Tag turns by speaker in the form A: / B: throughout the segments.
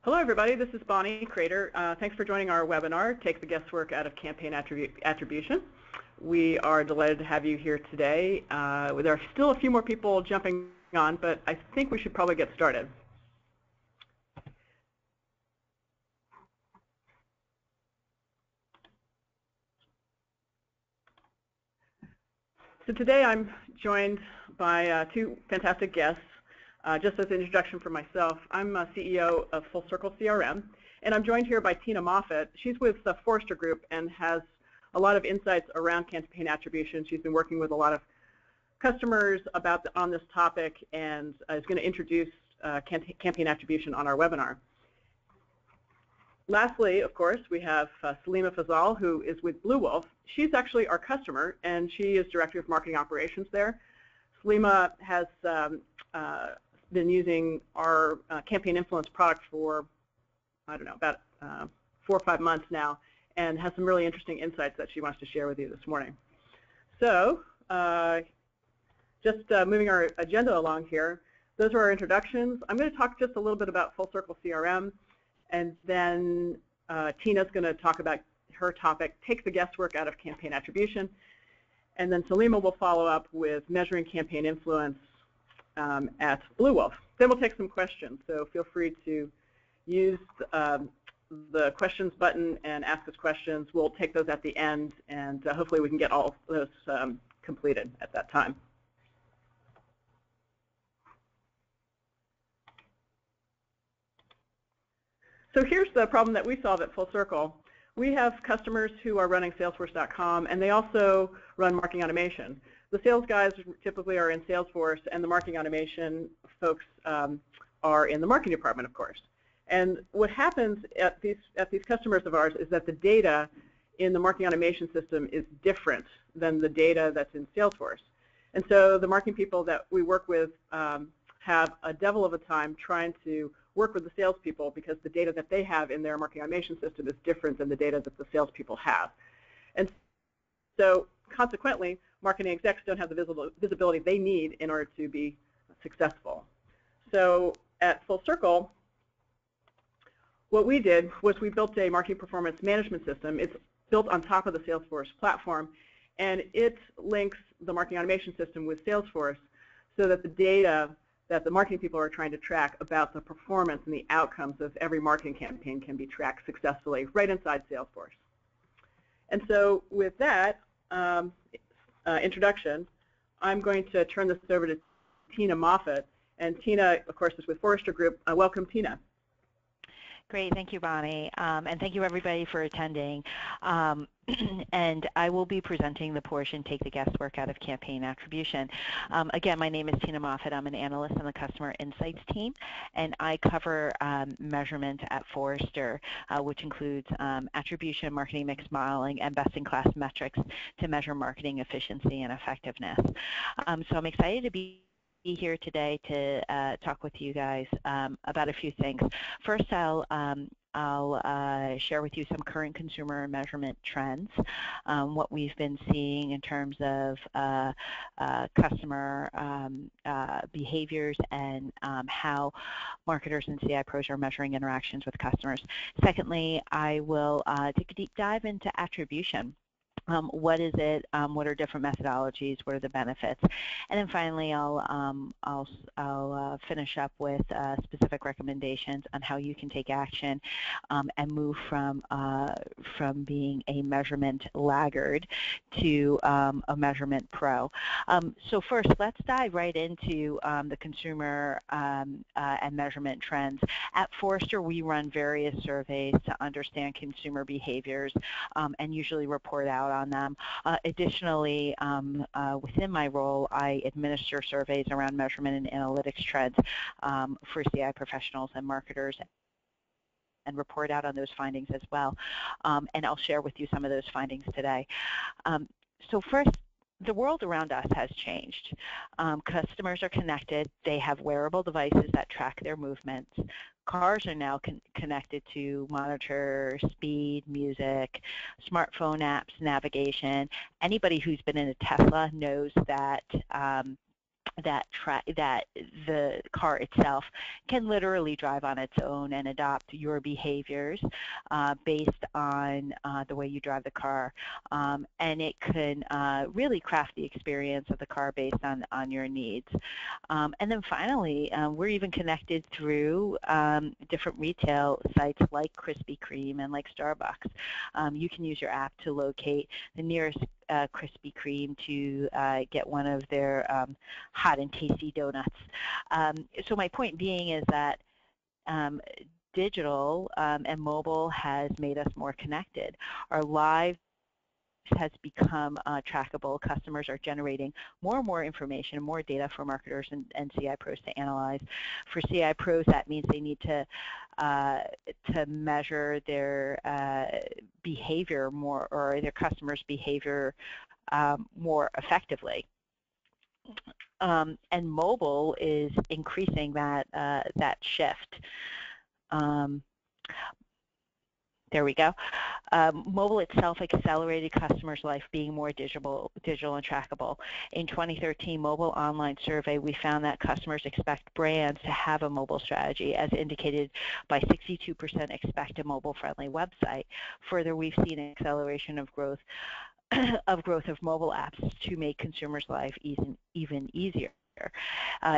A: Hello, everybody. This is Bonnie Crater. Thanks for joining our webinar, Take the Guesswork Out of Campaign Attribution. We are delighted to have you here today. There are still a few more people jumping on, but I think we should probably get started. So today I'm joined by two fantastic guests. Just as an introduction for myself, I'm CEO of Full Circle CRM, and I'm joined here by Tina Moffett. She's with the Forrester Group and has a lot of insights around campaign attribution. She's been working with a lot of customers on this topic and is going to introduce campaign attribution on our webinar. Lastly, of course, we have Salima Fazal, who is with Blue Wolf. She's actually our customer, and she is Director of Marketing Operations there. Salima has been using our campaign influence product for, I don't know, about 4 or 5 months now, and has some really interesting insights that she wants to share with you this morning. So just moving our agenda along here, those are our introductions. I'm going to talk just a little bit about Full Circle CRM, and then Tina's going to talk about her topic, Take the Guesswork Out of Campaign Attribution, and then Salima will follow up with measuring campaign influence at Blue Wolf. Then we'll take some questions, so feel free to use the questions button and ask us questions. We'll take those at the end, and hopefully we can get all of those completed at that time. So here's the problem that we solve at Full Circle. We have customers who are running Salesforce.com, and they also run marketing automation. The sales guys typically are in Salesforce, and the marketing automation folks are in the marketing department, of course. And what happens at these customers of ours is that the data in the marketing automation system is different than the data that's in Salesforce. And so the marketing people that we work with have a devil of a time trying to work with the salespeople because the data that they have in their marketing automation system is different than the data that the salespeople have. And so consequently, marketing execs don't have the visibility they need in order to be successful. So at Full Circle, what we did was we built a marketing performance management system. It's built on top of the Salesforce platform, and it links the marketing automation system with Salesforce so that the data that the marketing people are trying to track about the performance and the outcomes of every marketing campaign can be tracked successfully right inside Salesforce. And so with that introduction, I'm going to turn this over to Tina Moffett. And Tina, of course, is with Forrester Group. Welcome, Tina.
B: Great, thank you, Bonnie, and thank you everybody for attending. And I will be presenting the portion, Take the Guesswork Out of Campaign Attribution. Again, my name is Tina Moffett. I'm an analyst on the Customer Insights team, and I cover measurement at Forrester, which includes attribution, marketing mix modeling, and best-in-class metrics to measure marketing efficiency and effectiveness. So I'm excited to be here today to talk with you guys about a few things. First, I'll share with you some current consumer measurement trends, what we've been seeing in terms of customer behaviors and how marketers and CI pros are measuring interactions with customers. Secondly, I will take a deep dive into attribution. What is it? What are different methodologies? What are the benefits? And then finally, I'll finish up with specific recommendations on how you can take action and move from being a measurement laggard to a measurement pro. So first, let's dive right into the consumer and measurement trends. At Forrester, we run various surveys to understand consumer behaviors and usually report out on them. Additionally, within my role, I administer surveys around measurement and analytics trends for CI professionals and marketers and report out on those findings as well. And I'll share with you some of those findings today. So first, the world around us has changed. Customers are connected. They have wearable devices that track their movements. Cars are now connected to monitor speed, music, smartphone apps, navigation. Anybody who's been in a Tesla knows that that the car itself can literally drive on its own and adopt your behaviors based on the way you drive the car. And it can really craft the experience of the car based on your needs. And then finally, we're even connected through different retail sites like Krispy Kreme and like Starbucks. You can use your app to locate the nearest Krispy Kreme to get one of their hot and tasty donuts. So my point being is that digital and mobile has made us more connected. Our lives has become trackable. Customers are generating more and more information and more data for marketers and CI pros to analyze. For CI pros, that means they need to measure their behavior more, or their customers' behavior more effectively. And mobile is increasing that shift. There we go. Mobile itself accelerated customers' life being more digital and trackable. In 2013 mobile online survey, we found that customers expect brands to have a mobile strategy, as indicated by 62% expect a mobile-friendly website. Further, we've seen an acceleration of growth of mobile apps to make consumers' life even easier.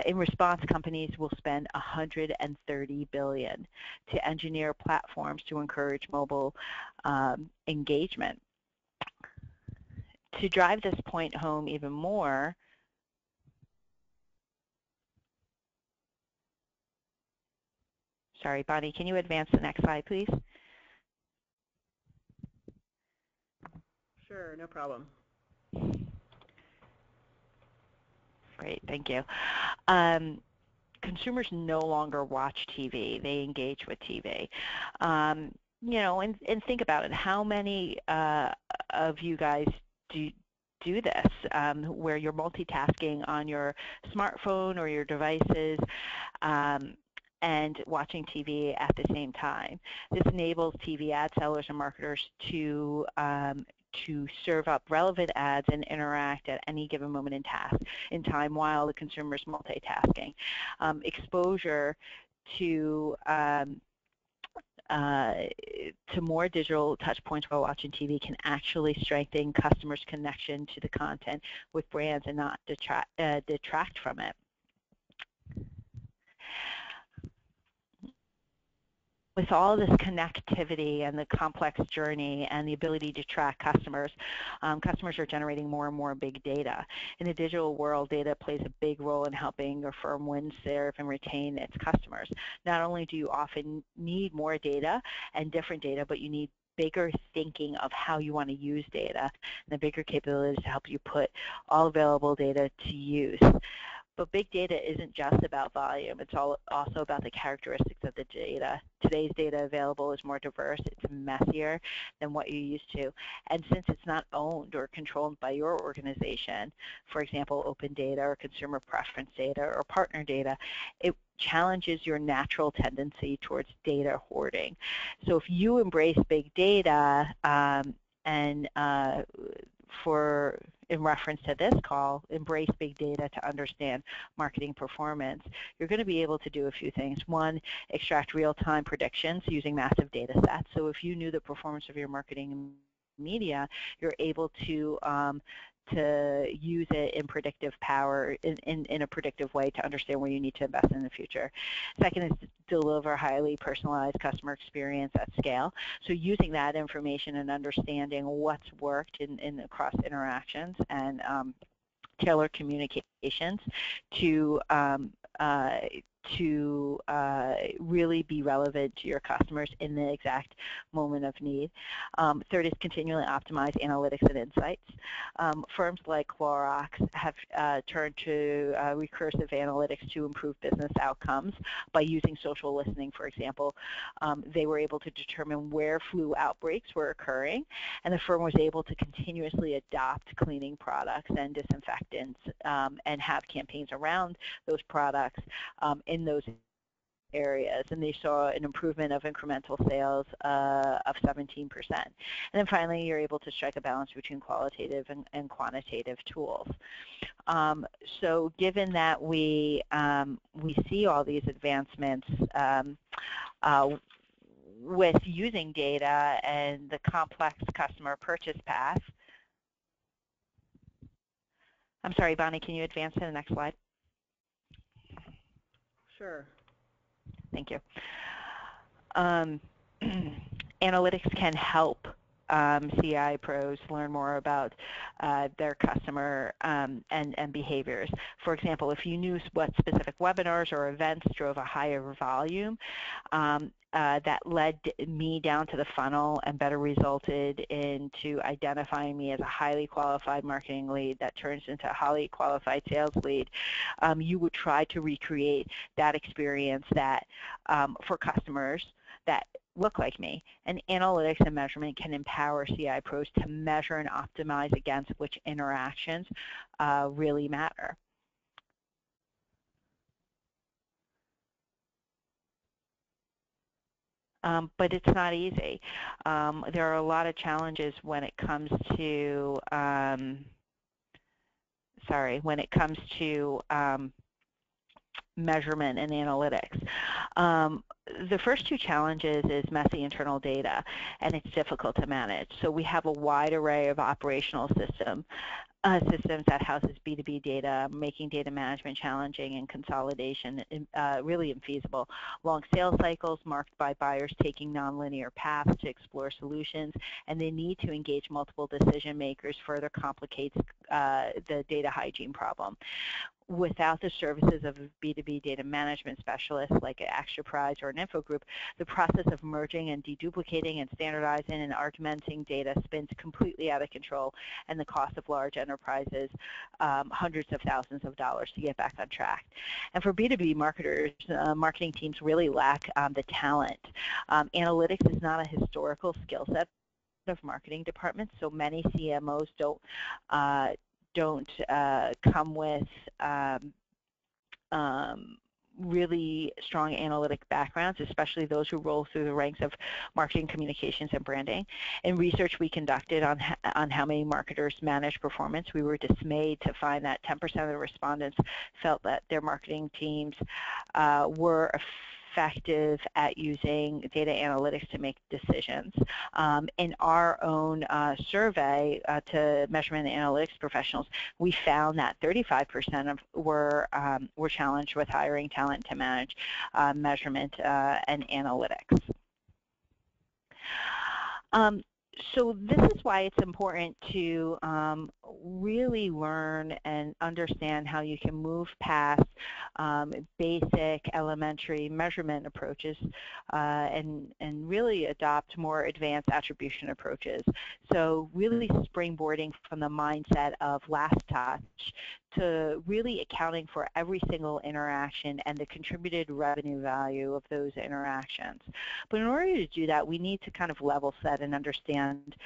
B: In response, companies will spend $130 billion to engineer platforms to encourage mobile engagement. To drive this point home even more, sorry, Bonnie, can you advance the next slide, please?
A: Sure, no problem.
B: Great, thank you. Consumers no longer watch TV; they engage with TV. You know, and think about it. How many of you guys do this, where you're multitasking on your smartphone or your devices and watching TV at the same time? This enables TV ad sellers and marketers to serve up relevant ads and interact at any given moment in time while the consumer is multitasking. Exposure to more digital touch points while watching TV can actually strengthen customers' connection to the content with brands and not detract from it. With all this connectivity and the complex journey and the ability to track customers, customers are generating more and more big data. In the digital world, data plays a big role in helping your firm win, serve, and retain its customers. Not only do you often need more data and different data, but you need bigger thinking of how you want to use data, and the bigger capabilities to help you put all available data to use. But big data isn't just about volume. It's also about the characteristics of the data. Today's data available is more diverse. It's messier than what you're used to. And since it's not owned or controlled by your organization, for example, open data or consumer preference data or partner data, it challenges your natural tendency towards data hoarding. So if you embrace big data in reference to this call, embrace big data to understand marketing performance, you're going to be able to do a few things. One, extract real-time predictions using massive data sets. So if you knew the performance of your marketing media, you're able to use it in predictive power, in a predictive way to understand where you need to invest in the future. Second is to deliver highly personalized customer experience at scale. So using that information and understanding what's worked in across interactions and tailor communications to really be relevant to your customers in the exact moment of need. Third is continually optimize analytics and insights. Firms like Clorox have turned to recursive analytics to improve business outcomes by using social listening, for example. They were able to determine where flu outbreaks were occurring, and the firm was able to continuously adopt cleaning products and disinfectants and have campaigns around those products in those areas, and they saw an improvement of incremental sales of 17%. And then finally, you're able to strike a balance between qualitative and quantitative tools. So given that we see all these advancements with using data and the complex customer purchase path. I'm sorry, Bonnie, can you advance to the next slide?
A: Sure.
B: Thank you. Analytics can help CI pros learn more about their customer and behaviors. For example, if you knew what specific webinars or events drove a higher volume, that led me down to the funnel and better resulted into identifying me as a highly qualified marketing lead that turns into a highly qualified sales lead, you would try to recreate that experience that for customers that look like me. And analytics and measurement can empower CI pros to measure and optimize against which interactions really matter. But it's not easy. There are a lot of challenges when it comes to, measurement and analytics. The first two challenges is messy internal data, and it's difficult to manage. So we have a wide array of operational systems that houses B2B data, making data management challenging and consolidation really infeasible. Long sales cycles marked by buyers taking nonlinear paths to explore solutions, and the need to engage multiple decision makers further complicates the data hygiene problem. Without the services of a B2B data management specialist like an Extraprise or an Info Group, the process of merging and deduplicating and standardizing and augmenting data spins completely out of control, and the cost of large enterprises hundreds of thousands of dollars to get back on track. And for B2B marketers, marketing teams really lack the talent. Analytics is not a historical skill set of marketing departments, so many CMOs don't come with really strong analytic backgrounds, especially those who roll through the ranks of marketing, communications, and branding. In research we conducted on how many marketers manage performance, we were dismayed to find that 10% of the respondents felt that their marketing teams were effective at using data analytics to make decisions. In our own survey to measurement and analytics professionals, we found that 35% were challenged with hiring talent to manage measurement and analytics. So this is why it's important to really learn and understand how you can move past basic elementary measurement approaches and really adopt more advanced attribution approaches. So really springboarding from the mindset of last touch to really accounting for every single interaction and the contributed revenue value of those interactions. But in order to do that, we need to kind of level set and understand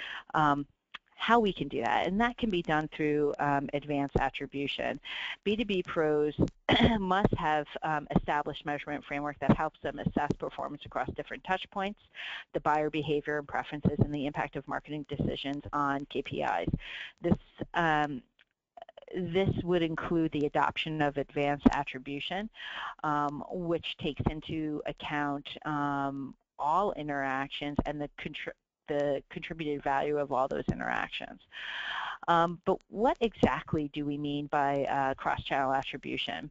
B: how we can do that, and that can be done through advanced attribution. B2B pros must have established measurement framework that helps them assess performance across different touch points, the buyer behavior and preferences, and the impact of marketing decisions on KPIs. This would include the adoption of advanced attribution, which takes into account all interactions and the contributed value of all those interactions. But what exactly do we mean by cross-channel attribution?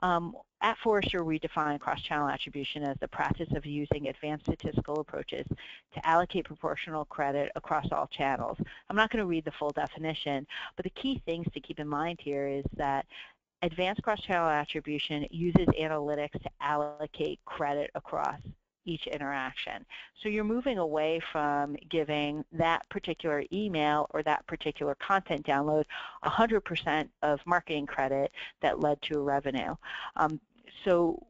B: At Forrester, we define cross-channel attribution as the practice of using advanced statistical approaches to allocate proportional credit across all channels. I'm not going to read the full definition, but the key things to keep in mind here is that advanced cross-channel attribution uses analytics to allocate credit across each interaction. So you're moving away from giving that particular email or that particular content download 100% of marketing credit that led to revenue. So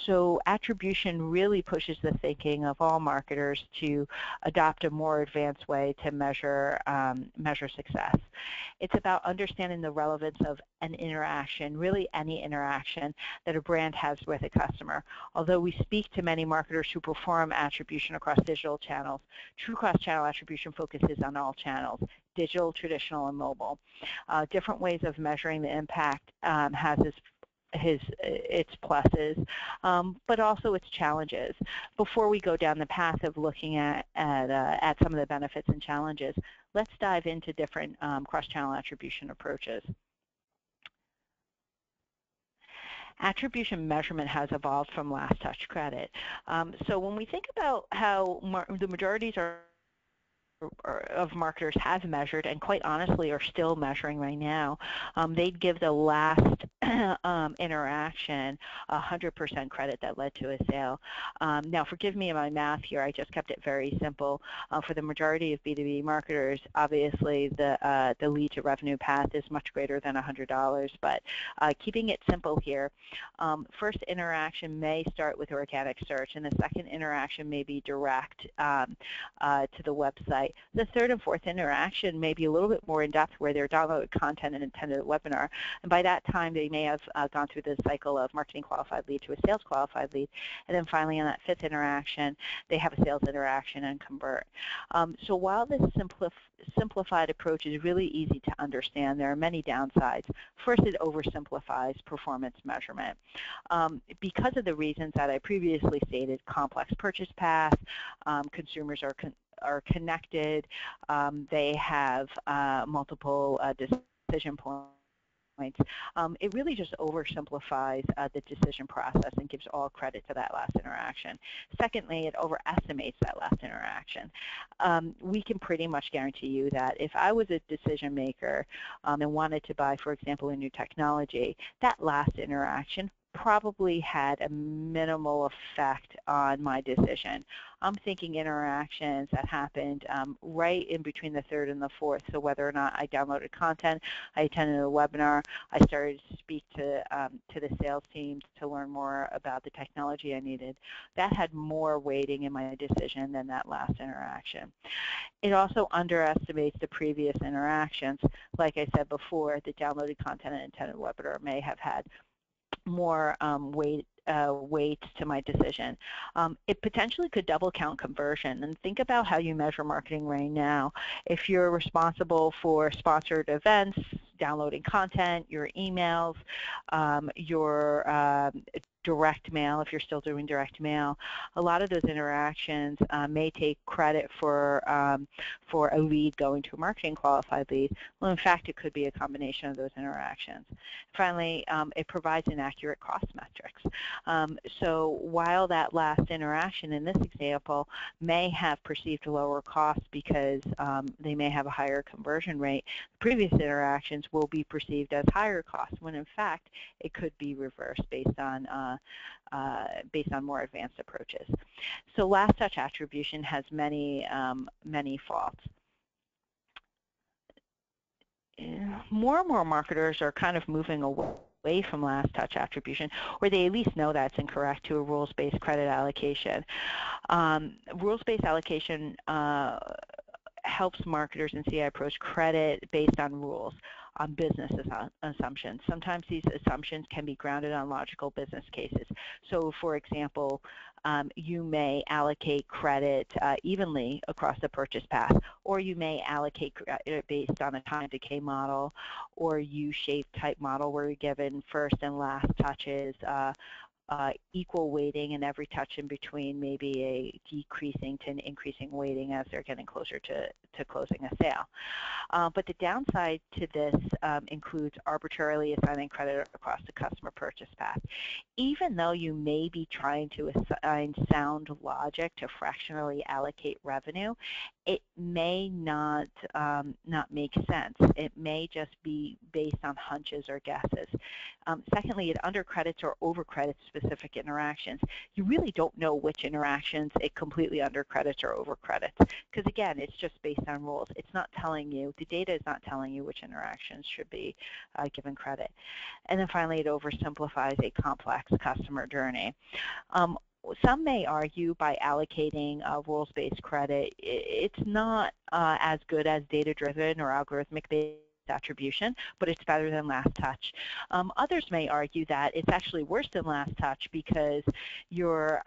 B: So attribution really pushes the thinking of all marketers to adopt a more advanced way to measure success. It's about understanding the relevance of an interaction, really any interaction that a brand has with a customer. Although we speak to many marketers who perform attribution across digital channels, true cross-channel attribution focuses on all channels: digital, traditional, and mobile. Different ways of measuring the impact has its pluses, but also its challenges. Before we go down the path of looking at some of the benefits and challenges, let's dive into different cross-channel attribution approaches. Attribution measurement has evolved from last touch credit. So when we think about how the majorities of marketers have measured, and quite honestly are still measuring right now, they'd give the last interaction 100% credit that led to a sale. Now, forgive me my math here. I just kept it very simple. For the majority of B2B marketers, obviously the lead to revenue path is much greater than $100, but keeping it simple here, first interaction may start with organic search, and the second interaction may be direct to the website. The third and fourth interaction may be a little bit more in-depth, where they're downloaded content and attended a webinar, and by that time they may have gone through the cycle of marketing qualified lead to a sales qualified lead, and then finally on that fifth interaction they have a sales interaction and convert. So while this simplified approach is really easy to understand, there are many downsides. First, it oversimplifies performance measurement. Because of the reasons that I previously stated: complex purchase path, consumers are connected, they have multiple decision points. It really just oversimplifies the decision process and gives all credit to that last interaction. Secondly, it overestimates that last interaction. We can pretty much guarantee you that if I was a decision maker and wanted to buy, for example, a new technology, that last interaction probably had a minimal effect on my decision. I'm thinking interactions that happened right in between the third and the fourth. So whether or not I downloaded content, I attended a webinar, I started to speak to the sales teams to learn more about the technology I needed, that had more weighting in my decision than that last interaction. It also underestimates the previous interactions. Like I said before, the downloaded content and attended webinar may have had more weight to my decision. It potentially could double count conversion. And think about how you measure marketing right now. If you're responsible for sponsored events, downloading content, your emails, your direct mail, if you're still doing direct mail, a lot of those interactions may take credit for a lead going to a marketing qualified lead. Well, in fact, it could be a combination of those interactions. Finally, it provides inaccurate cost metrics. So while that last interaction in this example may have perceived lower costs because they may have a higher conversion rate, previous interactions will be perceived as higher costs, when in fact it could be reversed based on more advanced approaches. So last touch attribution has many faults. More and more marketers are kind of moving away from last touch attribution, or they at least know that's incorrect, to a rules-based credit allocation. Rules-based allocation helps marketers and CI pros credit based on rules, on business assumptions. Sometimes these assumptions can be grounded on logical business cases. So, for example, you may allocate credit evenly across the purchase path, or you may allocate credit based on a time decay model or U-shaped type model, where you're given first and last touches equal weighting, and every touch in between may be a decreasing to an increasing weighting as they're getting closer to closing a sale. But the downside to this includes arbitrarily assigning credit across the customer purchase path. Even though you may be trying to assign sound logic to fractionally allocate revenue, it may not make sense. It may just be based on hunches or guesses. Secondly, it undercredits or overcredits specific interactions. You really don't know which interactions it completely undercredits or overcredits, because again, it's just based on rules. It's not telling you, the data is not telling you which interactions should be given credit. And then finally, it oversimplifies a complex customer journey. Some may argue by allocating rules-based credit, it's not as good as data-driven or algorithmic-based attribution, but it's better than last touch. Others may argue that it's actually worse than last touch because you're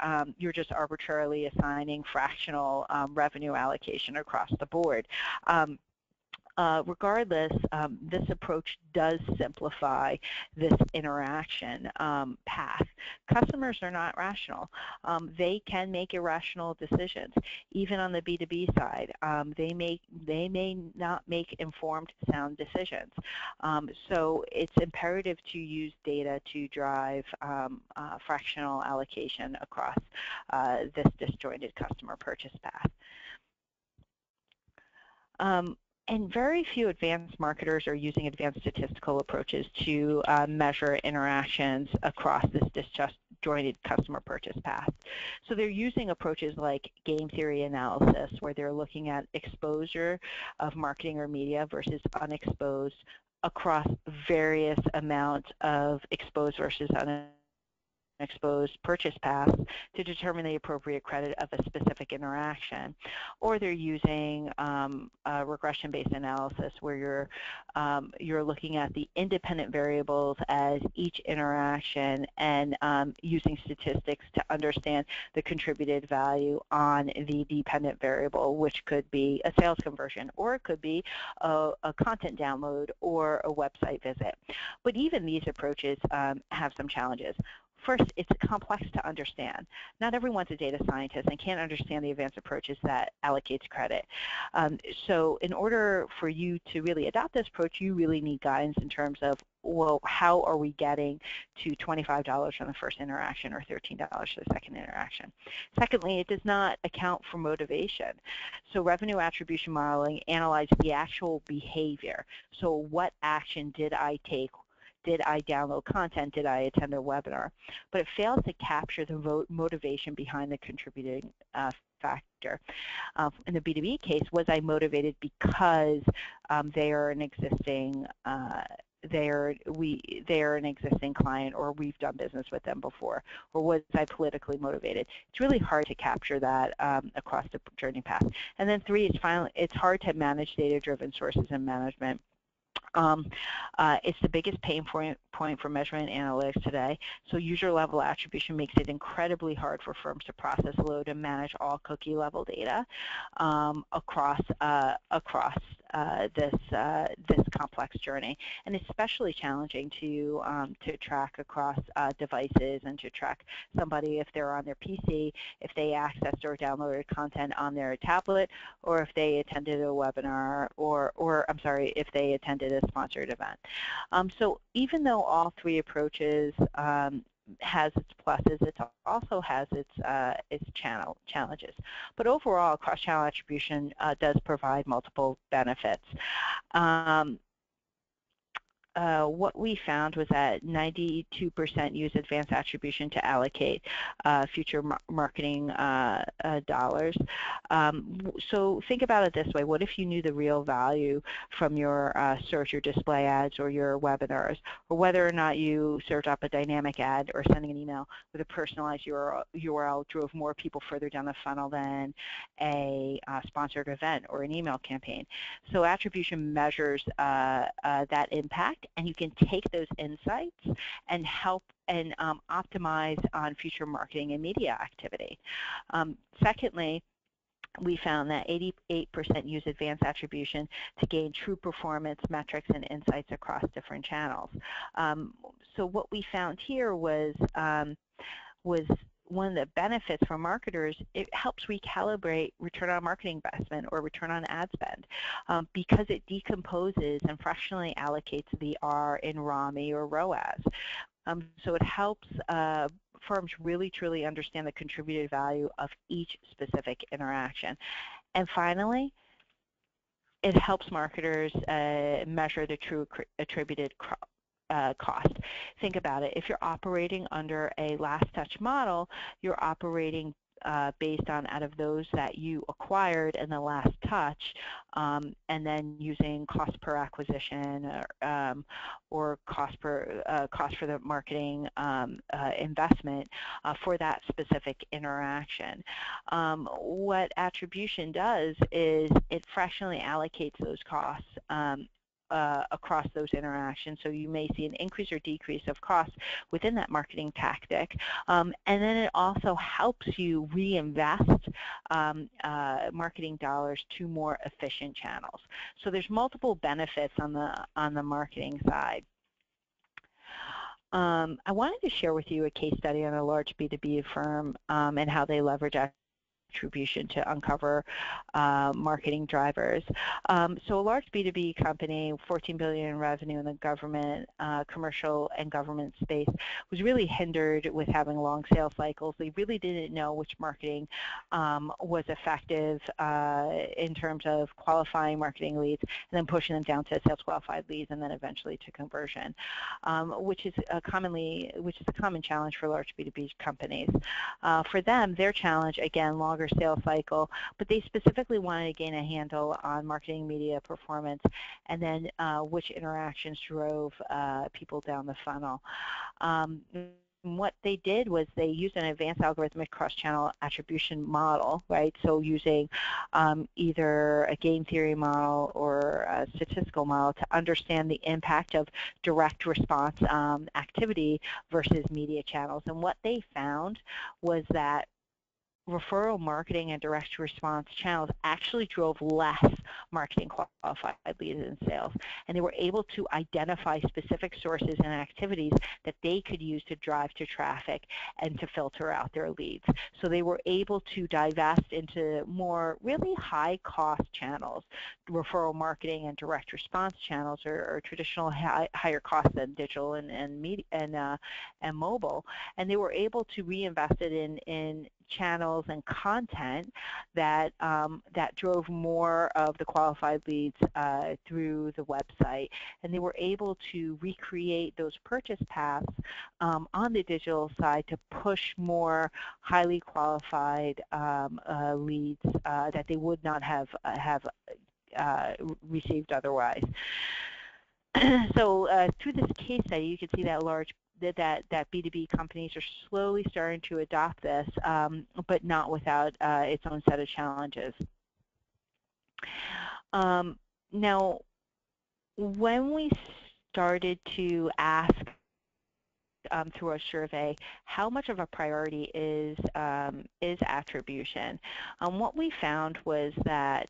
B: just arbitrarily assigning fractional revenue allocation across the board. Regardless, this approach does simplify this interaction path. Customers are not rational. They can make irrational decisions. Even on the B2B side, they may not make informed, sound decisions. So it's imperative to use data to drive fractional allocation across this disjointed customer purchase path. And very few advanced marketers are using advanced statistical approaches to measure interactions across this disjointed customer purchase path. So they're using approaches like game theory analysis, where they're looking at exposure of marketing or media versus unexposed across various amounts of exposed versus unexposed purchase paths to determine the appropriate credit of a specific interaction. Or they're using regression-based analysis, where you're looking at the independent variables as each interaction and using statistics to understand the contributed value on the dependent variable, which could be a sales conversion, or it could be a content download or a website visit. But even these approaches have some challenges. First, it's complex to understand. Not everyone's a data scientist and can't understand the advanced approaches that allocates credit. So in order for you to really adopt this approach, you really need guidance in terms of, well, how are we getting to $25 from the first interaction or $13 for the second interaction? Secondly, it does not account for motivation. So revenue attribution modeling analyzes the actual behavior. So what action did I take? Did I download content? Did I attend a webinar? But it fails to capture the motivation behind the contributing factor. In the B2B case, was I motivated because they are an existing they are an existing client, or we've done business with them before, or was I politically motivated? It's really hard to capture that across the journey path. And then three, it's hard to manage data-driven sources and management. It's the biggest pain point for measurement analytics today. So user-level attribution makes it incredibly hard for firms to process, load, and manage all cookie-level data across this complex journey, and especially challenging to track across devices and to track somebody if they're on their PC, if they accessed or downloaded content on their tablet, or if they attended a webinar, or I'm sorry, if they attended a sponsored event. So even though all three approaches has its pluses, it also has its challenges. But overall, cross-channel attribution does provide multiple benefits. What we found was that 92% use advanced attribution to allocate future marketing dollars. So think about it this way. What if you knew the real value from your search or display ads or your webinars, or whether or not you served up a dynamic ad or sending an email with a personalized URL drove more people further down the funnel than a sponsored event or an email campaign? So attribution measures that impact, and you can take those insights and help and optimize on future marketing and media activity. Secondly, we found that 88% use advanced attribution to gain true performance metrics and insights across different channels. So what we found here was one of the benefits for marketers, it helps recalibrate return on marketing investment or return on ad spend because it decomposes and fractionally allocates the R in ROMI or ROAS. So it helps firms really truly understand the contributed value of each specific interaction. And finally, it helps marketers measure the true attributed cost. Think about it. If you're operating under a last touch model, you're operating based on out of those that you acquired in the last touch, and then using cost per acquisition or cost for the marketing investment for that specific interaction. What attribution does is it fractionally allocates those costs across those interactions, so you may see an increase or decrease of costs within that marketing tactic, and then it also helps you reinvest marketing dollars to more efficient channels. So there's multiple benefits on the marketing side. I wanted to share with you a case study on a large B2B firm and how they leverage attribution to uncover marketing drivers. So a large B2B company, $14 billion in revenue in the government, commercial and government space, was really hindered with having long sales cycles. They really didn't know which marketing was effective in terms of qualifying marketing leads and then pushing them down to sales qualified leads and then eventually to conversion, which is a common challenge for large B2B companies. For them, their challenge, again, longer sales cycle, but they specifically wanted to gain a handle on marketing media performance and then which interactions drove people down the funnel. What they did was they used an advanced algorithmic cross-channel attribution model, right? So using either a game theory model or a statistical model to understand the impact of direct response activity versus media channels. And what they found was that referral marketing and direct response channels actually drove less marketing qualified leads and sales, and they were able to identify specific sources and activities that they could use to drive to traffic and to filter out their leads. So they were able to divest into more really high cost channels. Referral marketing and direct response channels are traditional higher cost than digital and media and mobile, and they were able to reinvest it in channels and content that that drove more of the qualified leads through the website, and they were able to recreate those purchase paths on the digital side to push more highly qualified leads that they would not have received otherwise. So through this case study, you can see that that B2B companies are slowly starting to adopt this, but not without its own set of challenges. Now, when we started to ask through our survey how much of a priority is attribution, what we found was that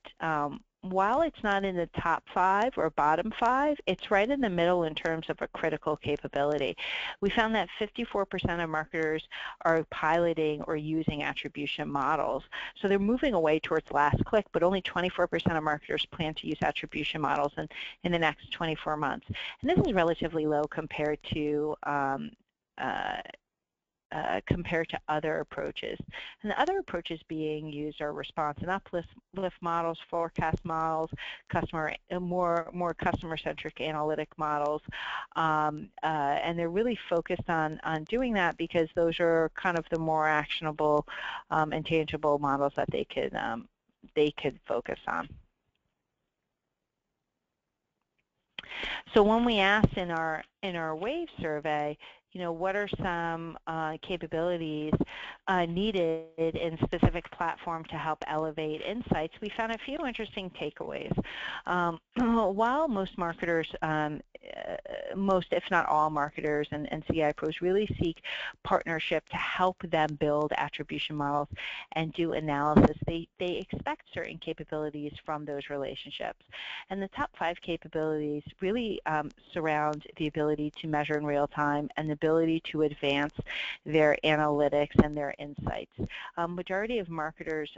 B: while it's not in the top 5 or bottom 5, it's right in the middle in terms of a critical capability. We found that 54% of marketers are piloting or using attribution models. So they're moving away towards last click, but only 24% of marketers plan to use attribution models in the next 24 months. And this is relatively low compared to other approaches. And the other approaches being used are response and uplift models, forecast models, more customer-centric analytic models, and they're really focused on doing that because those are kind of the more actionable and tangible models that they could focus on. So when we asked in our WAVE survey, what are some capabilities needed in specific platform to help elevate insights, we found a few interesting takeaways. While most marketers, most if not all marketers and CI pros really seek partnership to help them build attribution models and do analysis, they expect certain capabilities from those relationships. And the top 5 capabilities really surround the ability to measure in real time and the ability to advance their analytics and their insights. Majority of marketers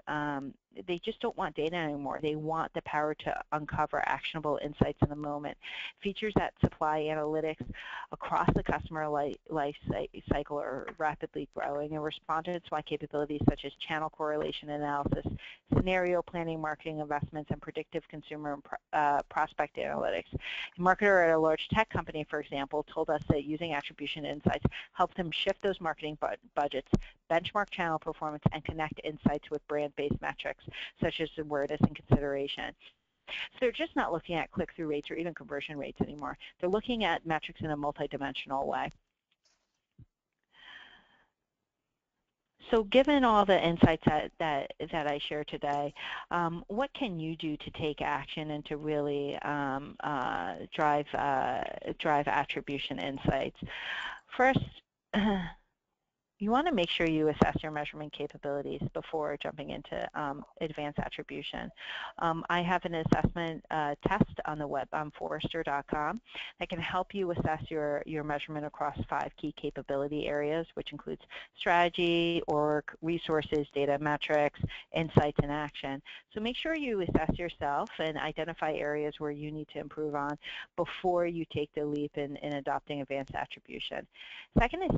B: they just don't want data anymore. They want the power to uncover actionable insights in the moment. Features that supply analytics across the customer life cycle are rapidly growing, and respondents want capabilities such as channel correlation analysis, scenario planning, marketing investments, and predictive consumer and prospect analytics. A marketer at a large tech company, for example, told us that using attribution insights helped them shift those marketing budgets, benchmark channel performance, and connect insights with brand-based metrics such as awareness and consideration. So they're just not looking at click-through rates or even conversion rates anymore. They're looking at metrics in a multidimensional way. So given all the insights that I shared today, what can you do to take action and to really drive attribution insights? First, you want to make sure you assess your measurement capabilities before jumping into advanced attribution. I have an assessment test on the web on Forrester.com that can help you assess your measurement across 5 key capability areas, which includes strategy, org, resources, data metrics, insights, and action. So make sure you assess yourself and identify areas where you need to improve on before you take the leap in adopting advanced attribution. Second is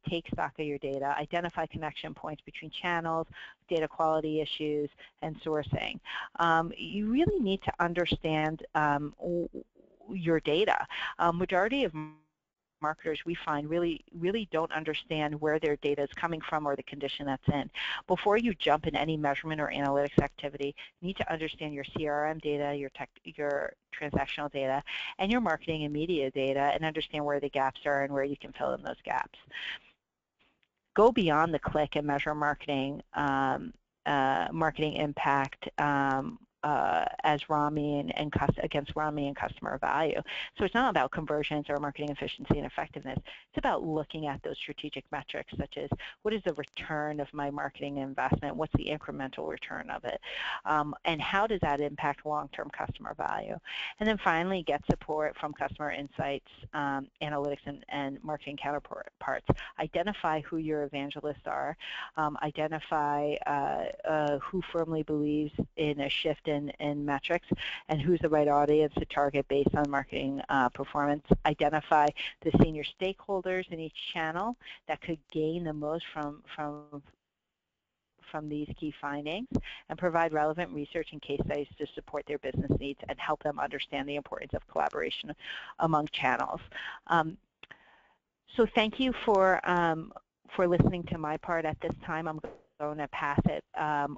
B: take stock of your data, identify connection points between channels, data quality issues, and sourcing. You really need to understand your data. Majority of marketers we find really don't understand where their data is coming from or the condition that's in. Before you jump in any measurement or analytics activity, you need to understand your CRM data, your transactional data, and your marketing and media data, and understand where the gaps are and where you can fill in those gaps. Go beyond the click and measure marketing impact as ROMI and against ROMI and customer value. So it's not about conversions or marketing efficiency and effectiveness. It's about looking at those strategic metrics, such as what is the return of my marketing investment, what's the incremental return of it, and how does that impact long-term customer value. And then finally, get support from customer insights, analytics, and marketing counterparts. Identify who your evangelists are. Identify who firmly believes in a shift in metrics and who's the right audience to target based on marketing performance. Identify the senior stakeholders in each channel that could gain the most from these key findings, and provide relevant research and case studies to support their business needs and help them understand the importance of collaboration among channels. So thank you for listening to my part. At this time, I'm going to pass it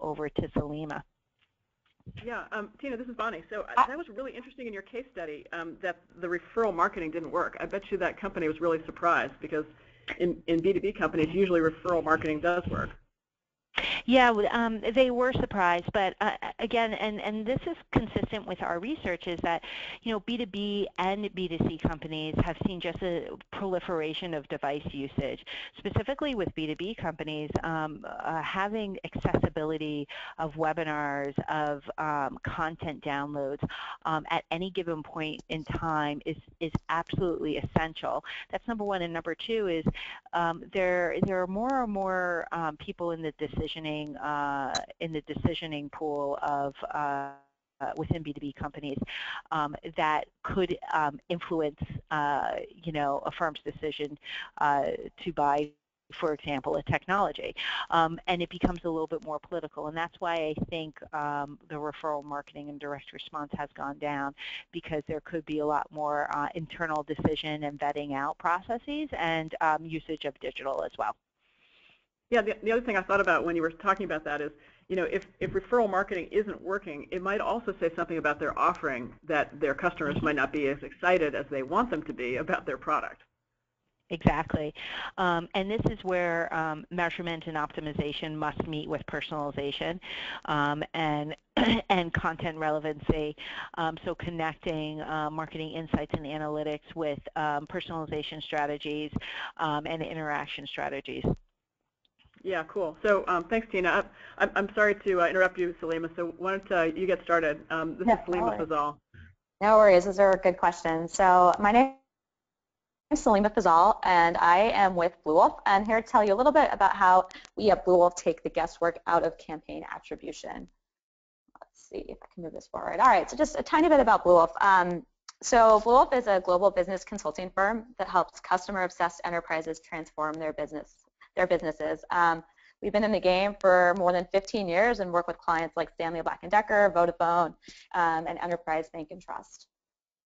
B: over to Salima.
A: Yeah, Tina, this is Bonnie. So that was really interesting in your case study that the referral marketing didn't work. I bet you that company was really surprised because in B2B companies, usually referral marketing does work.
B: Yeah, they were surprised, but again, and this is consistent with our research, is that B2B and B2C companies have seen just a proliferation of device usage. Specifically with B2B companies, having accessibility of webinars, of content downloads at any given point in time is absolutely essential. That's number one, and number two is there are more and more people in the decisioning pool of within B2B companies that could influence a firm's decision to buy, for example, a technology, and it becomes a little bit more political, and that's why I think the referral marketing and direct response has gone down, because there could be a lot more internal decision and vetting out processes and usage of digital as well.
A: Yeah, the other thing I thought about when you were talking about that is, if referral marketing isn't working, it might also say something about their offering that their customers might not be as excited as they want them to be about their product.
B: Exactly. And this is where measurement and optimization must meet with personalization and content relevancy. So connecting marketing insights and analytics with personalization strategies and interaction strategies.
A: Yeah, cool. So thanks, Tina. I'm sorry to interrupt you, Salima, so why don't you get started? This is Salima Fazal.
C: No worries. Those are good questions. So my name is Salima Fazal, and I am with Blue Wolf, and here to tell you a little bit about how we at Blue Wolf take the guesswork out of campaign attribution. see if I can move this forward. All right, so just a tiny bit about Blue Wolf. So Blue Wolf is a global business consulting firm that helps customer-obsessed enterprises transform their businesses. We've been in the game for more than 15 years and work with clients like Stanley Black & Decker, Vodafone, and Enterprise Bank and Trust.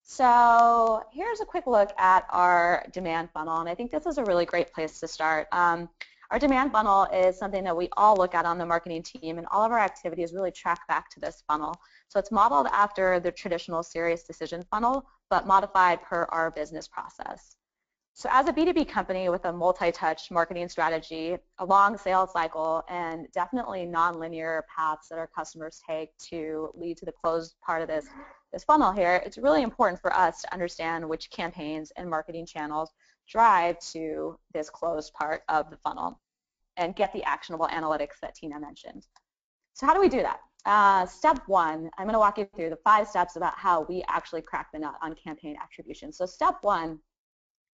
C: So here's a quick look at our demand funnel, and I think this is a really great place to start. Our demand funnel is something that we all look at on the marketing team, and all of our activities really track back to this funnel. So it's modeled after the traditional serious decision funnel, but modified per our business process. So as a B2B company with a multi-touch marketing strategy, a long sales cycle, and definitely non-linear paths that our customers take to lead to the closed part of this funnel here, it's really important for us to understand which campaigns and marketing channels drive to this closed part of the funnel and get the actionable analytics that Tina mentioned. So how do we do that? Step one, I'm going to walk you through the 5 steps about how we actually crack the nut on campaign attribution. So step one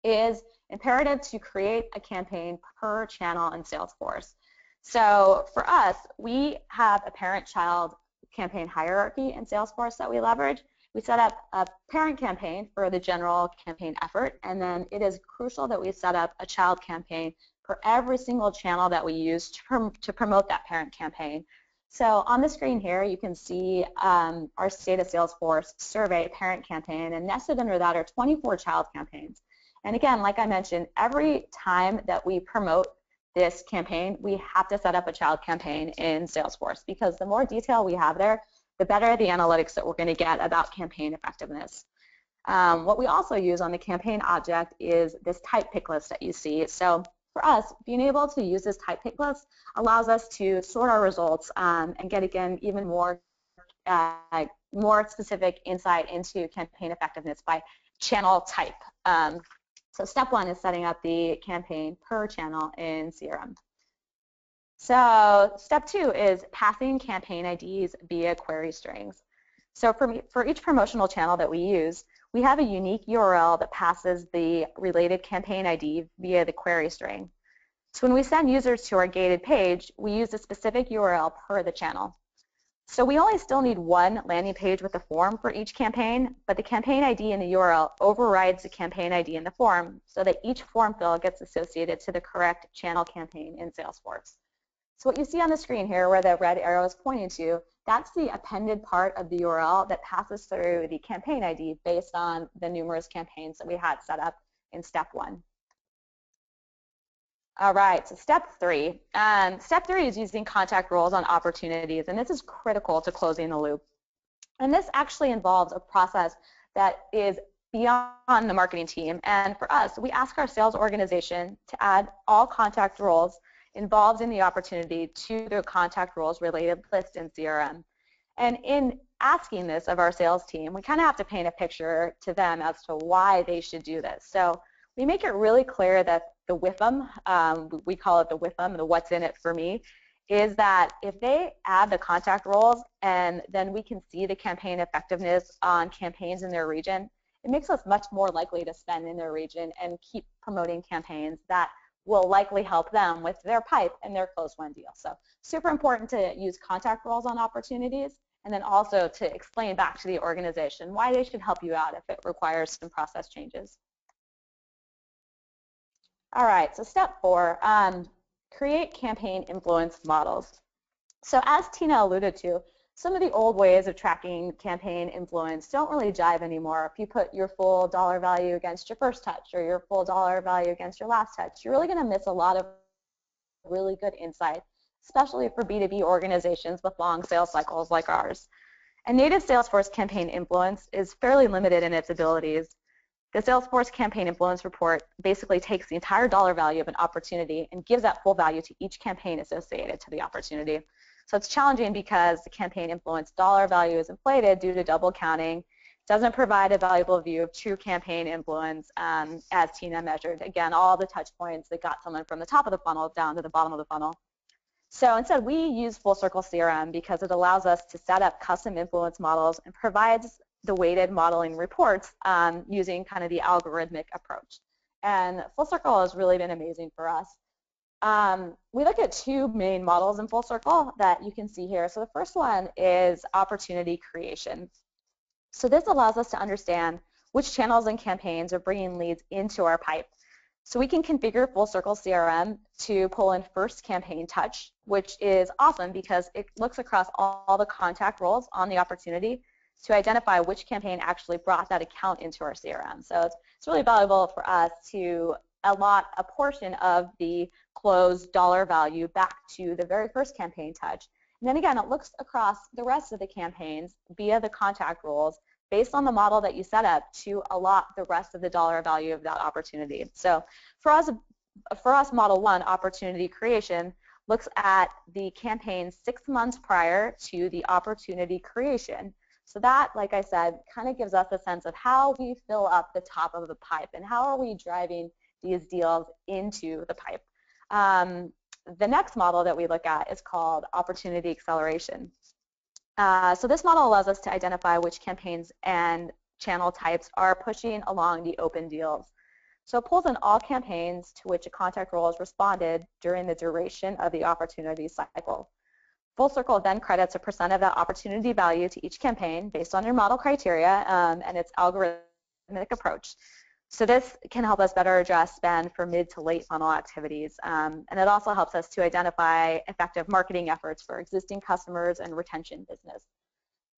C: is imperative to create a campaign per channel in Salesforce. So for us, we have a parent-child campaign hierarchy in Salesforce that we leverage. We set up a parent campaign for the general campaign effort, and then it is crucial that we set up a child campaign for every single channel that we use to promote that parent campaign. So on the screen here, you can see our State of Salesforce survey parent campaign, and nested under that are 24 child campaigns. And again, like I mentioned, every time that we promote this campaign, we have to set up a child campaign in Salesforce, because the more detail we have there, the better the analytics that we're going to get about campaign effectiveness. What we also use on the campaign object is this type pick list that you see. So for us, being able to use this type pick list allows us to sort our results and get, again, even more specific insight into campaign effectiveness by channel type. So step one is setting up the campaign per channel in CRM. So step two is passing campaign IDs via query strings. So for each promotional channel that we use, we have a unique URL that passes the related campaign ID via the query string. So when we send users to our gated page, we use a specific URL per the channel. So we only still need one landing page with a form for each campaign, but the campaign ID in the URL overrides the campaign ID in the form so that each form field gets associated to the correct channel campaign in Salesforce. So what you see on the screen here where the red arrow is pointing to, that's the appended part of the URL that passes through the campaign ID based on the numerous campaigns that we had set up in step one. All right, so step three. Step three is using contact roles on opportunities, and this is critical to closing the loop. And this actually involves a process that is beyond the marketing team. And for us, we ask our sales organization to add all contact roles involved in the opportunity to the contact roles related list in CRM. And in asking this of our sales team, we kind of have to paint a picture to them as to why they should do this. So we make it really clear that the WIFM, we call it the WIFM, the what's in it for me, is that if they add the contact roles and then we can see the campaign effectiveness on campaigns in their region, it makes us much more likely to spend in their region and keep promoting campaigns that will likely help them with their pipe and their close-won deal. So super important to use contact roles on opportunities, and then also to explain back to the organization why they should help you out if it requires some process changes. All right, so step four, create campaign influence models. So as Tina alluded to, some of the old ways of tracking campaign influence don't really jive anymore. If you put your full dollar value against your first touch or your full dollar value against your last touch, you're really going to miss a lot of really good insight, especially for B2B organizations with long sales cycles like ours. And native Salesforce campaign influence is fairly limited in its abilities. The Salesforce Campaign Influence Report basically takes the entire dollar value of an opportunity and gives that full value to each campaign associated to the opportunity. So it's challenging because the campaign influence dollar value is inflated due to double counting, doesn't provide a valuable view of true campaign influence as Tina measured. Again, all the touch points that got someone from the top of the funnel down to the bottom of the funnel. So instead, we use Full Circle CRM because it allows us to set up custom influence models and provides the weighted modeling reports using kind of the algorithmic approach. And Full Circle has really been amazing for us. We look at two main models in Full Circle that you can see here. So the first one is opportunity creation. So this allows us to understand which channels and campaigns are bringing leads into our pipe. So we can configure Full Circle CRM to pull in first campaign touch, which is awesome because it looks across all the contact roles on the opportunity to identify which campaign actually brought that account into our CRM. So it's really valuable for us to allot a portion of the closed dollar value back to the very first campaign touch. And then again, it looks across the rest of the campaigns via the contact roles based on the model that you set up to allot the rest of the dollar value of that opportunity. So for us model 1, opportunity creation looks at the campaign 6 months prior to the opportunity creation. So that, like I said, kind of gives us a sense of how we fill up the top of the pipe and how are we driving these deals into the pipe. The next model that we look at is called opportunity acceleration. So this model allows us to identify which campaigns and channel types are pushing along the open deals. So it pulls in all campaigns to which a contact role has responded during the duration of the opportunity cycle. Full Circle then credits a % of that opportunity value to each campaign based on your model criteria and its algorithmic approach. So this can help us better address spend for mid to late funnel activities. And it also helps us to identify effective marketing efforts for existing customers and retention business.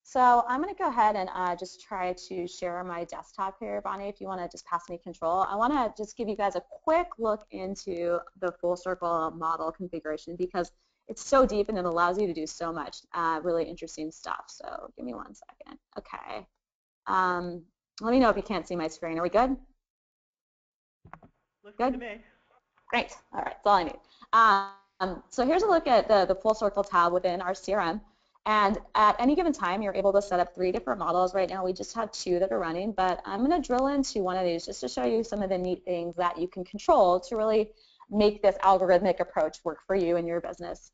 C: So I'm going to go ahead and just try to share my desktop here. Bonnie, if you want to just pass me control. I want to just give you guys a quick look into the Full Circle model configuration because it's so deep and it allows you to do so much really interesting stuff. So give me 1 second. Okay. Let me know if you can't see my screen. Are we good?
A: Looks good to me.
C: Great. All right. That's all I need. So here's a look at the Full Circle tab within our CRM. And at any given time, you're able to set up 3 different models. Right now, we just have 2 that are running. But I'm going to drill into one of these just to show you some of the neat things that you can control to really make this algorithmic approach work for you and your business.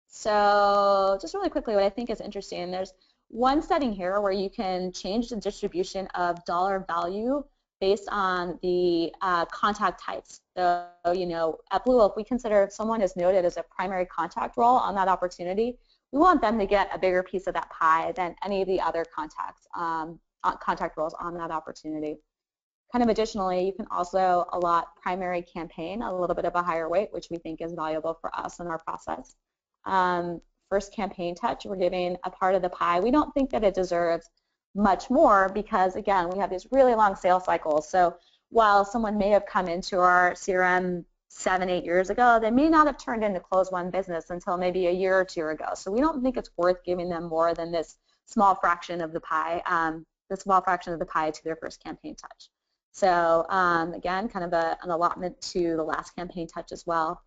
C: So just really quickly, what I think is interesting, there's one setting here where you can change the distribution of dollar value based on the contact types. So, you know, at Blue Wolf, we consider if someone is noted as a primary contact role on that opportunity, we want them to get a bigger piece of that pie than any of the other contact roles on that opportunity. Kind of additionally, you can also allot primary campaign a little bit of a higher weight, which we think is valuable for us in our process. First campaign touch, we're giving a part of the pie. We don't think that it deserves much more because, again, we have these really long sales cycles. So while someone may have come into our CRM 7-8 years ago, they may not have turned into close one business until maybe a year or 2 ago. So we don't think it's worth giving them more than this small fraction of the pie, to their first campaign touch. So again, kind of an allotment to the last campaign touch as well.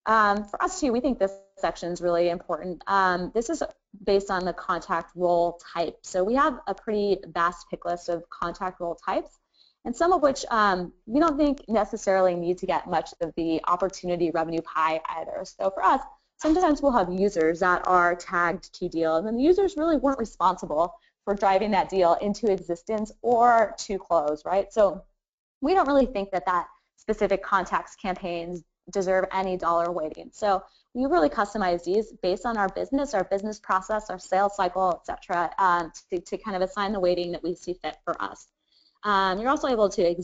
C: For us too, we think this section is really important. This is based on the contact role type. So we have a pretty vast pick list of contact role types, and some of which we don't think necessarily need to get much of the opportunity revenue pie either. So for us, sometimes we'll have users that are tagged to deals, and the users really weren't responsible for driving that deal into existence or to close, right? So we don't really think that that specific contacts campaigns deserve any dollar weighting. So we really customize these based on our business process, our sales cycle, et cetera, to kind of assign the weighting that we see fit for us. You're also able to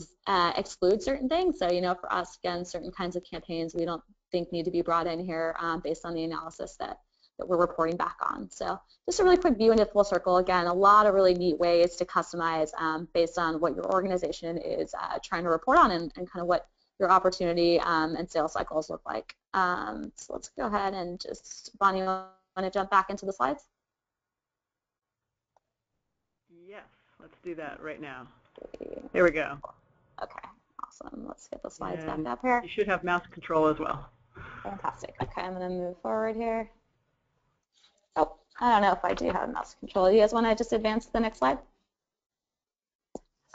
C: exclude certain things. So, you know, for us, again, certain kinds of campaigns we don't think need to be brought in here based on the analysis that we're reporting back on. So just a really quick view into Full Circle. Again, a lot of really neat ways to customize based on what your organization is trying to report on and kind of what your opportunity and sales cycles look like. So let's go ahead and just, Bonnie, you want to jump back into the slides?
A: Yes, let's do that right now. There we go.
C: Okay, awesome. Let's get the slides back up here.
A: You should have mouse control as well.
C: Fantastic. Okay, I'm going to move forward here. Oh, I don't know if I do have mouse control. You guys want to just advance to the next slide?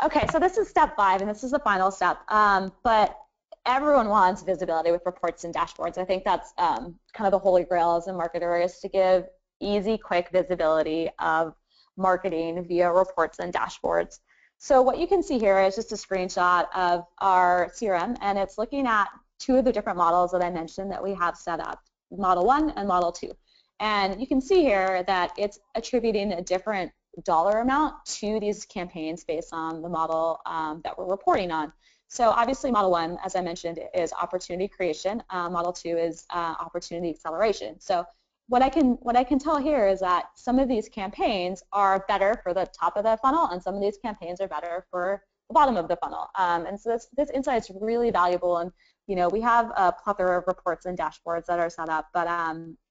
C: Okay, so this is step 5, and this is the final step. But everyone wants visibility with reports and dashboards. I think that's kind of the holy grail as a marketer, is to give easy, quick visibility of marketing via reports and dashboards. So what you can see here is just a screenshot of our CRM, and it's looking at two of the different models that I mentioned that we have set up, Model 1 and Model 2. And you can see here that it's attributing a different dollar amount to these campaigns based on the model that we're reporting on. So obviously Model 1, as I mentioned, is opportunity creation. Model 2 is opportunity acceleration. So what I can tell here is that some of these campaigns are better for the top of the funnel, and some of these campaigns are better for the bottom of the funnel. And so this insight is really valuable. And we have a plethora of reports and dashboards that are set up, but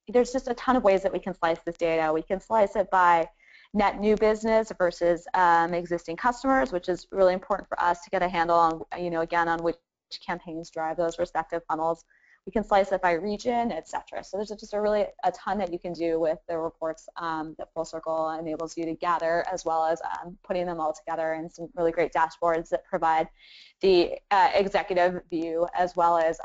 C: there's just a ton of ways that we can slice this data. We can slice it by net new business versus existing customers, which is really important for us to get a handle on, again, on which campaigns drive those respective funnels. We can slice it by region, etc. So there's just a ton that you can do with the reports that Full Circle enables you to gather, as well as putting them all together in some really great dashboards that provide the executive view, as well as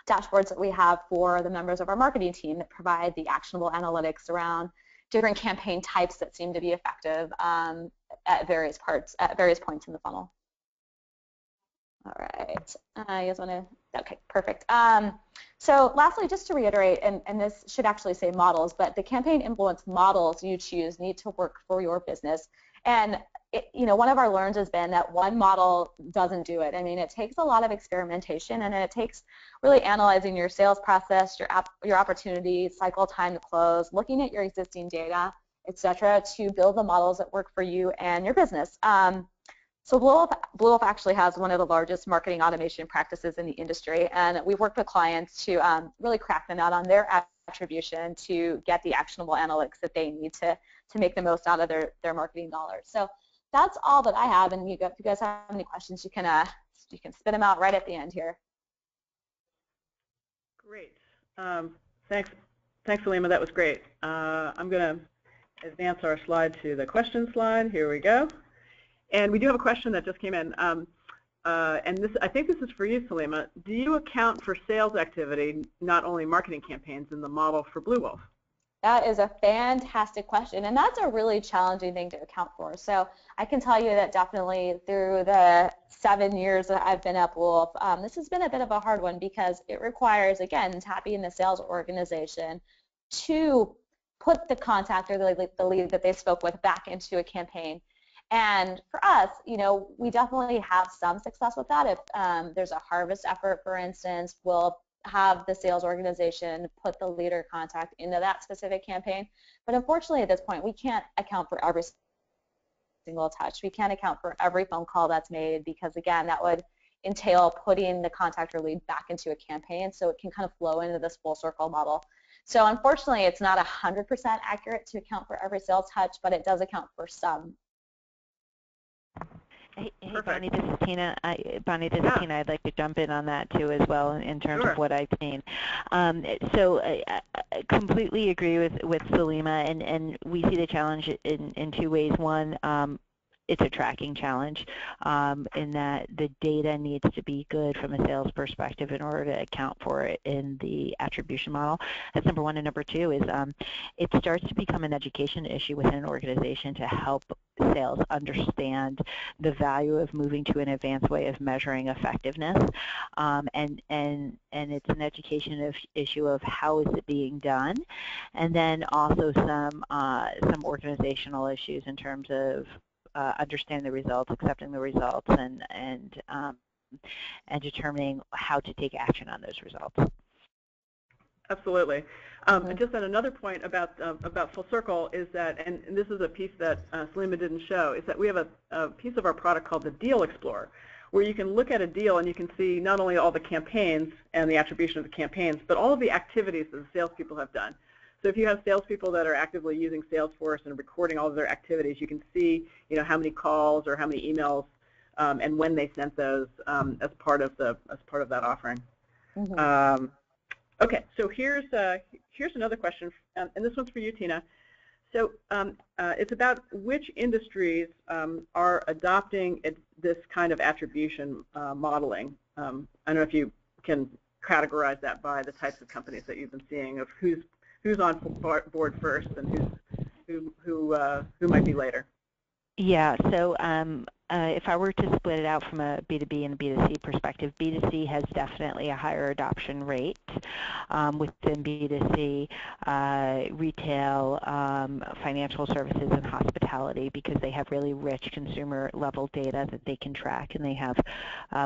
C: dashboards that we have for the members of our marketing team that provide the actionable analytics around different campaign types that seem to be effective at various points in the funnel. All right, you guys want to, okay, perfect. So lastly, just to reiterate, and this should actually say models, but the campaign influence models you choose need to work for your business. And one of our learns has been that one model doesn't do it. I mean, it takes a lot of experimentation, and it takes really analyzing your sales process, your opportunity, cycle time to close, looking at your existing data, etc., to build the models that work for you and your business. So Blue Wolf actually has one of the largest marketing automation practices in the industry, and we've worked with clients to really crack the nut on their attribution to get the actionable analytics that they need to make the most out of their marketing dollars. So that's all that I have, and if you guys have any questions, you can spit them out right at the end here.
A: Great. Thanks, Salima. That was great. I'm going to advance our slide to the question slide. Here we go. And we do have a question that just came in, and I think this is for you, Salima. Do you account for sales activity, not only marketing campaigns, in the model for Blue Wolf?
C: That is a fantastic question, and that's a really challenging thing to account for. So I can tell you that definitely through the 7 years that I've been at Blue Wolf, this has been a bit of a hard one, because it requires, again, tapping the sales organization to put the contact or the lead that they spoke with back into a campaign. And for us, we definitely have some success with that. If there's a harvest effort, for instance, we'll have the sales organization put the leader contact into that specific campaign. But unfortunately, at this point, we can't account for every single touch. We can't account for every phone call that's made, because, again, that would entail putting the contact or lead back into a campaign, so it can kind of flow into this full circle model. So unfortunately, it's not 100% accurate to account for every sales touch, but it does account for some.
B: Hey, Bonnie, this is Tina. Tina. I'd like to jump in on that too, as well, in terms of what I've seen. So I completely agree with Salima, and we see the challenge in two ways. One, it's a tracking challenge in that the data needs to be good from a sales perspective in order to account for it in the attribution model. That's number one. And number two is it starts to become an education issue within an organization to help sales understand the value of moving to an advanced way of measuring effectiveness, and it's an education issue of how is it being done, and then also some organizational issues in terms of understanding the results, accepting the results, and determining how to take action on those results.
A: Absolutely. Just on another point about Full Circle is that, and this is a piece that Salima didn't show, is that we have a piece of our product called the Deal Explorer, where you can look at a deal and you can see not only all the campaigns and the attribution of the campaigns, but all of the activities that the salespeople have done. So if you have salespeople that are actively using Salesforce and recording all of their activities, you can see, how many calls or how many emails and when they sent those as part of that offering.
C: Mm-hmm.
A: Okay, so here's another question, and this one's for you, Tina. So it's about which industries are adopting this kind of attribution modeling. I don't know if you can categorize that by the types of companies that you've been seeing, of who's on board first and who might be later.
B: Yeah, so if I were to split it out from a B2B and a B2C perspective, B2C has definitely a higher adoption rate within B2C, retail, financial services, and hospitality, because they have really rich consumer-level data that they can track, and they have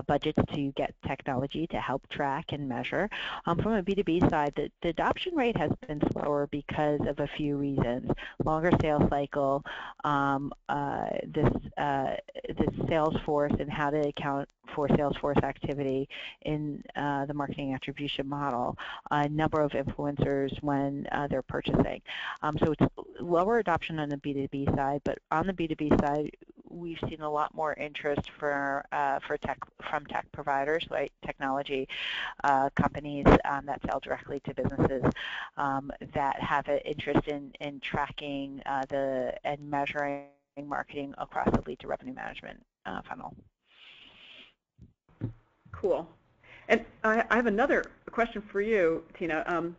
B: budgets to get technology to help track and measure. From a B2B side, the adoption rate has been slower because of a few reasons. Longer sales cycle, this sales force and how to account for sales force activity in the marketing attribution model, a number of influencers when they're purchasing. So it's lower adoption on the B2B side, but on the B2B side, we've seen a lot more interest from tech providers, like technology companies that sell directly to businesses that have an interest in tracking and measuring marketing across the lead to revenue management funnel.
A: Cool. And I have another question for you, Tina.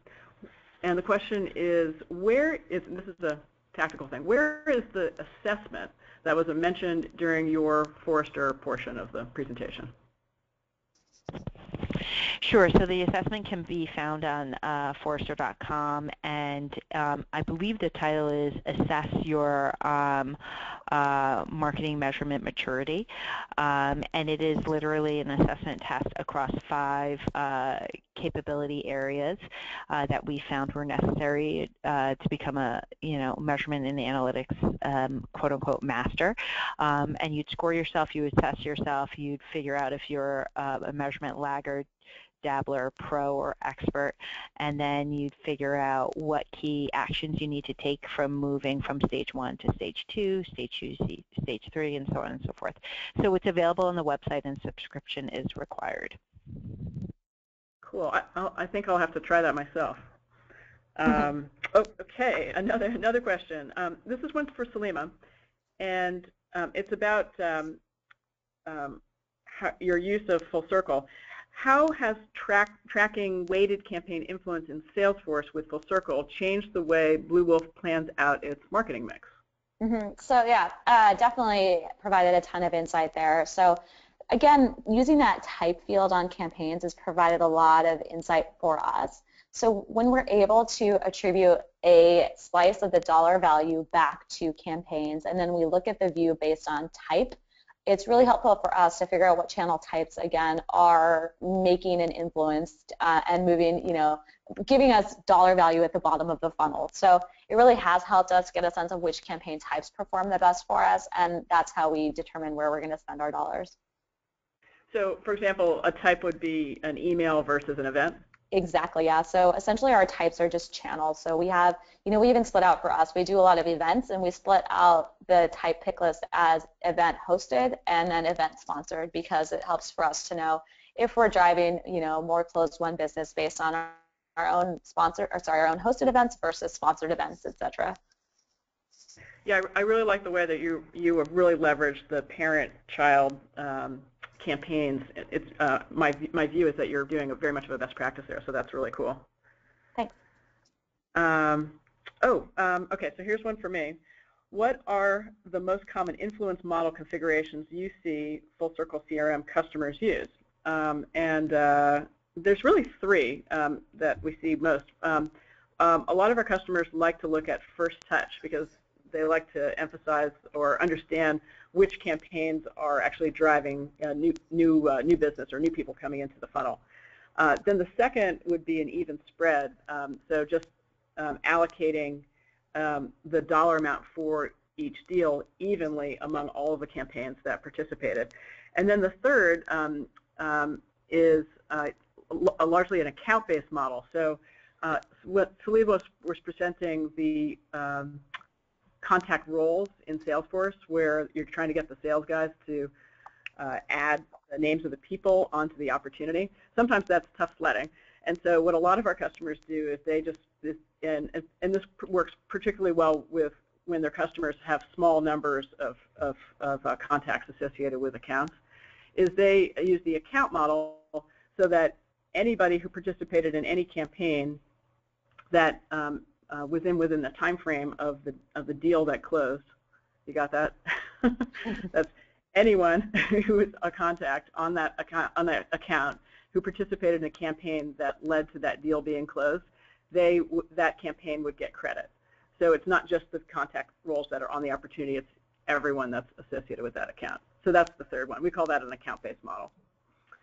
A: And the question is, and this is a tactical thing, where is the assessment that was mentioned during your Forrester portion of the presentation?
B: Sure. So the assessment can be found on Forrester.com, and I believe the title is Assess Your Marketing Measurement Maturity, and it is literally an assessment test across 5 capability areas that we found were necessary to become a measurement and analytics quote-unquote master. And you'd score yourself, you would assess yourself, you'd figure out if you're a measurement laggard, dabbler, pro, or expert, and then you'd figure out what key actions you need to take from moving from stage 1 to stage 2, stage 2 to stage 3, and so on and so forth. So it's available on the website, and subscription is required.
A: Cool. I think I'll have to try that myself. Okay, another question. This is one for Salima, and it's about your use of Full Circle. How has tracking weighted campaign influence in Salesforce with Full Circle changed the way Blue Wolf plans out its marketing mix?
C: So yeah, definitely provided a ton of insight there. So again, using that type field on campaigns has provided a lot of insight for us. So when we're able to attribute a slice of the dollar value back to campaigns, and then we look at the view based on type, it's really helpful for us to figure out what channel types, again, are making an influence and moving, giving us dollar value at the bottom of the funnel. So it really has helped us get a sense of which campaign types perform the best for us, and that's how we determine where we're going to spend our dollars.
A: So, for example, a type would be an email versus an event?
C: Exactly, yeah. So essentially our types are just channels. So we have, we even split out for us. We do a lot of events, and we split out the type pick list as event hosted and then event sponsored, because it helps for us to know if we're driving, more closed-won business based on our own our own hosted events versus sponsored events, etc.
A: Yeah, I really like the way that you have really leveraged the parent-child campaigns. It's my view is that you're doing very much of a best practice there, so that's really cool.
C: Thanks.
A: Okay, so here's one for me. What are the most common influence model configurations you see Full Circle CRM customers use? There's really 3 that we see most. A lot of our customers like to look at first touch, because they like to emphasize or understand which campaigns are actually driving new business or new people coming into the funnel. Then the second would be an even spread, so just allocating the dollar amount for each deal evenly among all of the campaigns that participated. And then the third is largely an account-based model. So what Salima was presenting, the contact roles in Salesforce, where you're trying to get the sales guys to add the names of the people onto the opportunity. Sometimes that's tough sledding. And so what a lot of our customers do is they just, and this works particularly well with when their customers have small numbers of contacts associated with accounts, is they use the account model so that anybody who participated in any campaign that within the time frame of the deal that closed, you got that? anyone who is a contact on that account who participated in a campaign that led to that deal being closed, that campaign would get credit. So it's not just the contact roles that are on the opportunity, it's everyone that's associated with that account. So that's the third one. We call that an account-based model.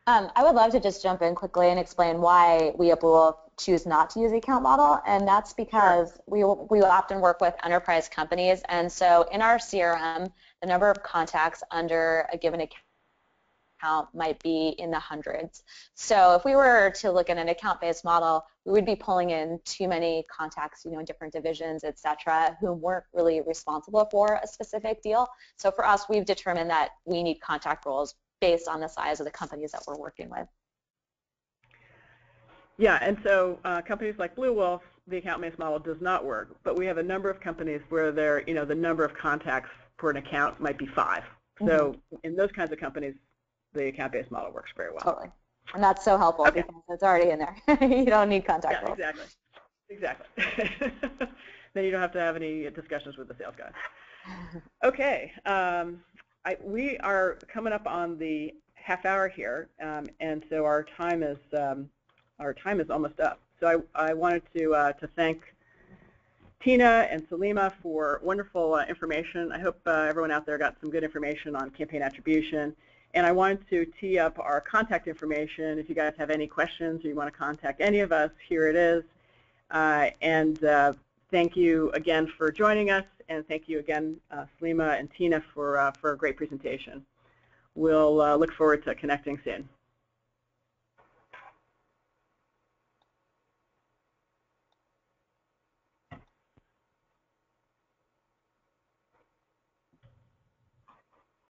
C: I would love to just jump in quickly and explain why we at Blue Wolf choose not to use the account model, and that's because we often work with enterprise companies, and so in our CRM, the number of contacts under a given account might be in the hundreds. So if we were to look at an account-based model, we would be pulling in too many contacts, in different divisions, et cetera, who weren't really responsible for a specific deal. So for us, we've determined that we need contact roles based on the size of the companies that we're working with.
A: Yeah, and so companies like Blue Wolf, the account-based model does not work, but we have a number of companies where the number of contacts per an account might be 5. So in those kinds of companies, the account-based model works very well.
C: Totally. And that's so helpful because it's already in there. You don't need contact roles.
A: Exactly. Then you don't have to have any discussions with the sales guys. Okay. We are coming up on the half hour here, and so our time is almost up. So I wanted to thank Tina and Salima for wonderful information. I hope everyone out there got some good information on campaign attribution. And I wanted to tee up our contact information. If you guys have any questions or you want to contact any of us, here it is. Thank you again for joining us, and thank you again, Salima and Tina, for a great presentation. We'll look forward to connecting soon.